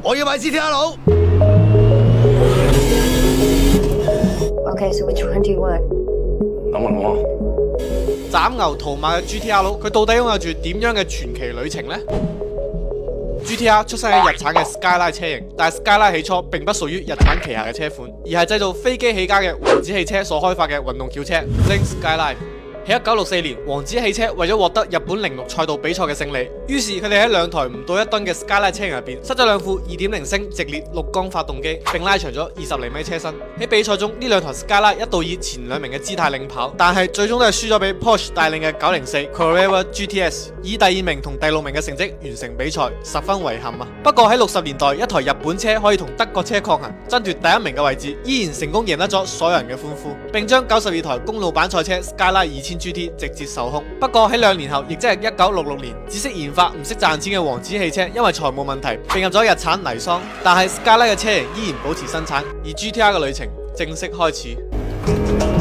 我要買 GTR 佬。Okay, so which one do you want? 等我。斬牛屠馬嘅 GTR 佬，佢到底擁有住點樣嘅傳奇旅程呢？ GTR 出生喺日產嘅 Skyline 車型，但係 Skyline 起初並不屬於日產旗下嘅車款，而係製造飛機起家嘅王子汽車所開發嘅運動轎車 Lynx Skyline。喺1964年，王子汽車為咗獲得日本06賽道比賽嘅勝利，於是佢哋喺兩台唔到1噸嘅 Skyline 車型入邊塞咗兩副2.0升直列6缸發動機，並拉長咗20厘米車身。喺比賽中，呢兩台 Skyline 一度以前2名嘅姿態領跑，但係最終都係輸咗俾 Porsche 帶領嘅904 Carrera GTS， 以第2名同第6名嘅成績完成比賽，十分遺憾啊！不過喺60年代，一台日本車可以同德國車抗衡，爭奪第1名嘅位置，依然成功贏得咗所有人嘅歡呼，並將92台公路版賽車 Skyline 2000 GT 直接售空。不過喺2年後，亦即係1966年，只識研發唔識賺錢嘅王子汽車，因為財務問題並入咗日產尼桑，但係 Skyline 嘅車型依然保持生產，而 GTR 嘅旅程正式開始。